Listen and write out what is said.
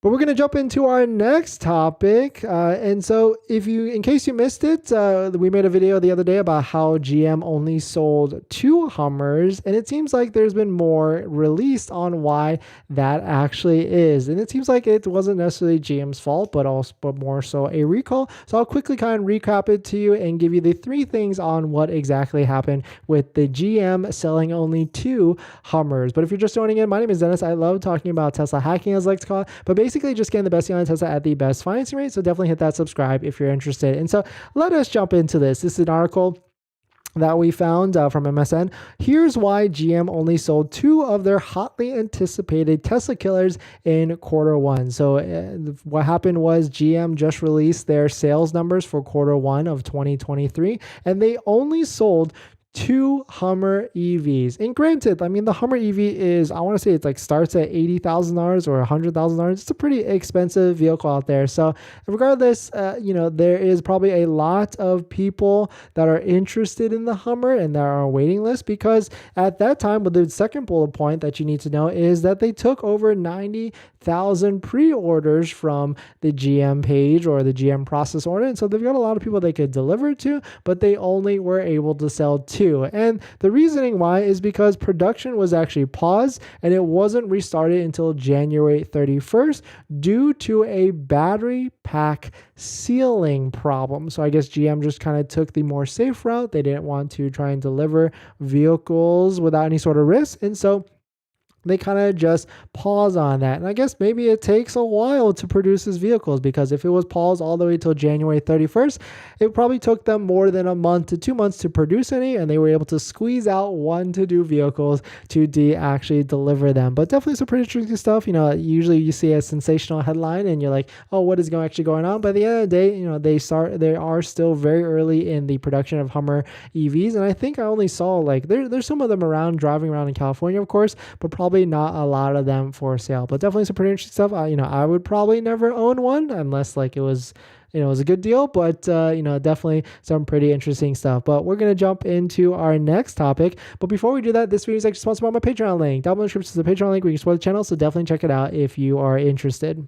But we're going to jump into our next topic. And so in case you missed it, we made a video the other day about how GM only sold 2 Hummers. And it seems like there's been more released on why that actually is. And it seems like it wasn't necessarily GM's fault, but more so a recall. So I'll quickly kind of recap it to you and give you the 3 things on what exactly happened with the GM selling only 2 Hummers. But if you're just joining in, my name is Dennis. I love talking about Tesla hacking, as I like to call it. But basically just getting the best deal on Tesla at the best financing rate. So definitely hit that subscribe if you're interested. And so let us jump into this. This is an article that we found from MSN. Here's why GM only sold 2 of their hotly anticipated Tesla killers in Q1. So what happened was GM just released their sales numbers for Q1 of 2023, and they only sold 2 Hummer EVs. And granted, I mean, the Hummer EV is, I want to say it's like starts at $80,000 or $100,000. It's a pretty expensive vehicle out there. So regardless, there is probably a lot of people that are interested in the Hummer and that are on a waiting list, because at that time, with the second bullet point that you need to know is that they took over 90,000 pre-orders from the GM page or the GM process order. And so they've got a lot of people they could deliver to, but they only were able to sell 2. And the reasoning why is because production was actually paused and it wasn't restarted until January 31st due to a battery pack sealing problem. So I guess GM just kind of took the more safe route. They didn't want to try and deliver vehicles without any sort of risk. And so they kind of just pause on that. And I guess maybe it takes a while to produce these vehicles, because if it was paused all the way till January 31st, it probably took them more than a month to 2 months to produce any, and they were able to squeeze out 1 to 2 vehicles to actually deliver them. But definitely some pretty interesting stuff. Usually you see a sensational headline and you're like, oh, what is actually going on? But at the end of the day, they are still very early in the production of Hummer EVs. And I think I only saw there's some of them driving around in California, of course, but probably not a lot of them for sale. But definitely some pretty interesting stuff. I would probably never own one unless it was a good deal, but definitely some pretty interesting stuff. But we're going to jump into our next topic. But before we do that, this video is actually sponsored by my Patreon link. Down below in the description is the Patreon link where you can support the channel, so definitely check it out if you are interested.